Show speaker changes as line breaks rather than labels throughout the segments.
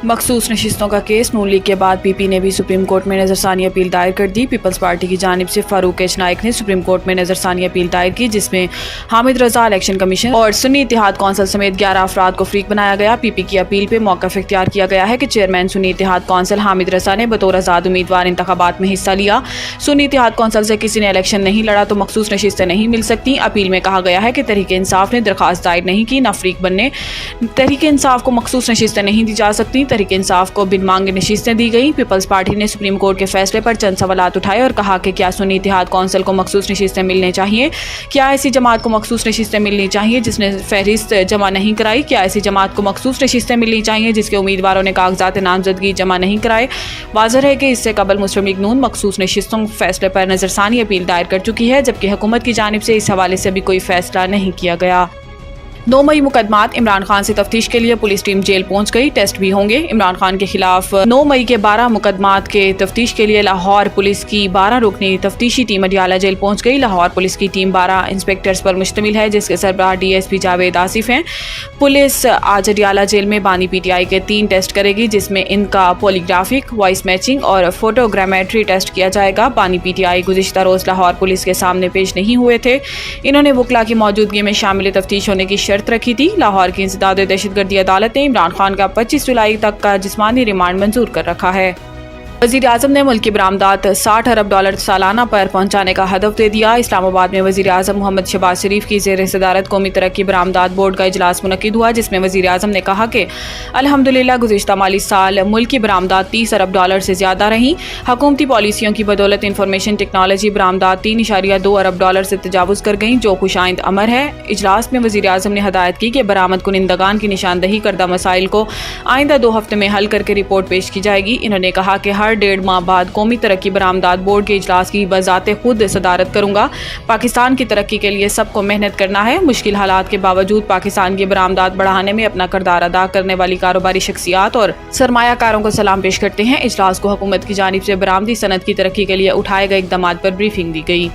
मखसूस नशिस्तों का केस नून लीग के बाद पीपी ने भी सुप्रीम कोर्ट में नजरसानी अपील दायर कर दी। पीपल्स पार्टी की जानिब से फारूक एच नाइक ने सुप्रीम कोर्ट में नजरसानी अपील दायर की, जिसमें हामिद रजा इलेक्शन कमीशन और सुन्नी इत्तेहाद कौंसिल समेत 11 अफराद को फरीक बनाया गया। पीपी की अपील पे मौक़िफ़ इख्तियार किया गया है कि चेयरमैन सुन्नी इत्तेहाद कौंसिल हामिद रजा ने बतौर आज़ाद उम्मीदवार इंतखाबात में हिस्सा लिया। सुन्नी इत्तेहाद कौंसिल से किसी ने इलेक्शन नहीं लड़ा तो मखसूस नशिस्तें नहीं मिल सकती। अपील में कहा गया है कि तहरीक इंसाफ ने दरख्वास्त दायर नहीं की, न फरीक बनने तहरीक इंसाफ को मखसूस नशिस्तें नहीं दी जा सकती। तहरीक इंसाफ को बिन मांगे नशिस्तें दी गई। पीपल्स पार्टी ने सुप्रीम कोर्ट के फैसले पर चंद सवालात उठाए और कहा कि क्या सुन्नी इत्तेहाद कौंसिल को मखसूस नशिस्तें मिलनी चाहिए, क्या ऐसी जमात को मखसूस नशिस्तें मिलनी चाहिए जिसने फहरिस्त जमा नहीं कराई, क्या ऐसी जमात को मखसूस नशिस्तें मिलनी चाहिए जिसके उम्मीदवारों ने कागजात नामजदगी जमा नहीं कराए। वाज़ेह है कि इससे कबल मुस्लिम लीग नून मखसूस नशिस्तों फैसले पर नजरसानी अपील दायर कर चुकी है, जबकि हुकूमत की जानिब से इस हवाले से अभी कोई फैसला नहीं किया गया। 9 मई मुकदमात इमरान खान से तफ्तीश के लिए पुलिस टीम जेल पहुंच गई, टेस्ट भी होंगे। इमरान खान के खिलाफ 9 मई के 12 मुकदमात के तफ्तीश के लिए लाहौर पुलिस की 12 रुकनी तफ्तीशी टीम अडियाला जेल पहुंच गई। लाहौर पुलिस की टीम 12 इंस्पेक्टर्स पर मुश्तमिल है, जिसके सरबराह DSP जावेद आसिफ हैं। पुलिस आज अडियाला जेल में बानी PTI के 3 टेस्ट करेगी, जिसमें इनका पॉलीग्राफिक, वॉइस मैचिंग और फोटोग्रामेट्री टेस्ट किया जाएगा। बानी PTI गुज़िश्ता रोज़ लाहौर पुलिस के सामने पेश नहीं हुए थे। इन्होंने वकला की मौजूदगी में शामिल तफ्तीश होने की शर्त रखी थी। लाहौर की इंसदाद दहशतगर्दी अदालत ने इमरान खान का 25 जुलाई तक का जिस्मानी रिमांड मंजूर कर रखा है। वज़ीर आज़म ने मुल्क की बरामदात $60 अरब सालाना पर पहुंचाने का हदफ दे दिया। इस्लामाबाद में वज़ीर आज़म मोहम्मद शहबाज शरीफ की ज़ेर सदारत कौमी तरक्की बरामदात बोर्ड का इजलास मुनक्किद हुआ, जिसमें वज़ीर आज़म ने कहा कि अल्हम्दुलिल्लाह गुज़िश्ता माली साल मुल्क की बरामदात $30 अरब से ज़्यादा रहीं। हुकूमती पॉलिसियों की बदौलत इंफॉर्मेशन टेक्नोलॉजी बरामदात $3.2 अरब से तजावुज़ कर गईं, जो खुशाइंद अमर है। इजलास में वज़ीर आज़म ने हदायत की कि बरामद कुनिंदगान की निशानदही करदा मसाइल को आइंदा 2 हफ्ते में हल करके रिपोर्ट पेश की जाएगी। इन्होंने कहा कि हर 1.5 माह बाद कौमी तरक्की बरामदात बोर्ड के इजलास की बजाते खुद सदारत करूंगा। पाकिस्तान की तरक्की के लिए सबको मेहनत करना है। मुश्किल हालात के बावजूद पाकिस्तान की बरामदात बढ़ाने में अपना किरदार अदा करने वाली कारोबारी शख्सियात और सरमायाकारों को सलाम पेश करते हैं। इजलास को हुकूमत की जानिब से बरामदी सनत की तरक्की के लिए उठाए गए इक़दामात पर ब्रीफिंग दी गई।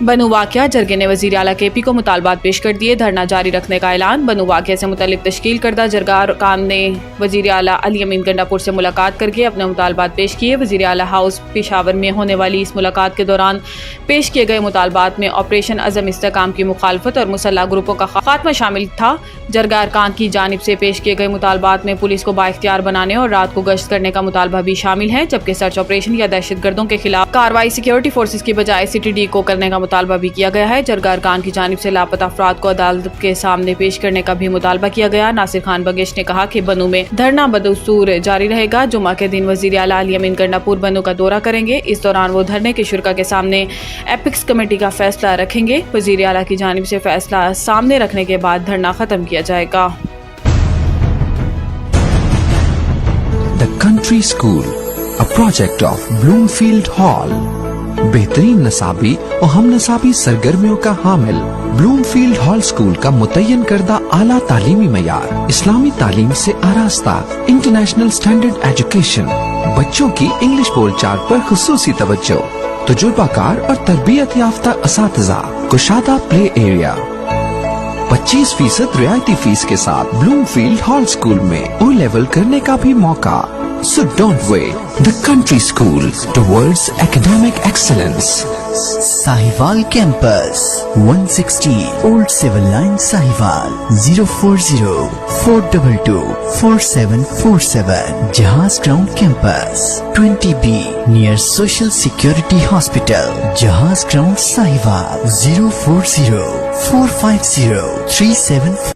बनू वाक़या जरगे ने वज़ीर आला KP को मुतालबात पेश कर दिए, धरना जारी रखने का ऐलान। बनू वाक़या से मुतल्लिक़ तश्कील करदा जरगा अरकान ने वज़ीर आला अली अमीन गंडापुर से मुलाकात करके अपने मुतालबात पेश किए। वज़ीर आला हाउस पेशावर में होने वाली इस मुलाकात के दौरान पेश किए गए मुतालबात में ऑपरेशन अज़म इस्तेहकाम की मुखालफत और मुसल्लह ग्रुपों का खात्मा शामिल था। जरगा अरकान की जानिब से पेश किए गए मुतालबात में पुलिस को बाइख्तियार बनाने और रात को गश्त करने का मुतालबा भी शामिल है, जबकि सर्च ऑपरेशन या दहशतगर्दों के खिलाफ कार्रवाई सिक्योरिटी फोर्सेज की बजाय CTD को करने का मुतालबा भी किया गया है। जरगा अरकान की जानिब से लापता अफराद को अदालत के सामने पेश करने का भी मुतालबा किया गया। नासिर खान बगेश ने कहा कि बनू में धरना बदस्तूर जारी रहेगा। जुमा के दिन वज़ीर आला अली अमीन गंडापुर बनू का दौरा करेंगे। इस दौरान वो धरने के शुरा के सामने एपिक्स कमेटी का फैसला रखेंगे। वज़ीर आला की जानिब से फैसला सामने रखने के बाद धरना खत्म किया जाएगा।
The Country School, a project of Bloomfield Hall, बेहतरीन नसाबी और हम नसाबी सरगर्मियों का हामिल ब्लूमफील्ड हॉल स्कूल का मुतय्यन करदा आला तालीमी मयार, इस्लामी तालीम से आरास्ता, इंटरनेशनल स्टैंडर्ड एजुकेशन, बच्चों की इंग्लिश बोलचाल पर खुसूसी तवज्जो, तजुर्बाकार और तरबियत याफ्ता असातिज़ा, कुशादा प्ले एरिया, 25% रियायती फीस के साथ ब्लूमफील्ड हॉल स्कूल में O लेवल करने का भी मौका। So don't wait. The Country School towards academic excellence.
Sahiwal Campus, 160 Old Civil Line, Sahiwal, 040-422-4747. Jahaz Ground Campus, 20B, near Social Security Hospital, Jahaz Ground, Sahiwal, 040-450-37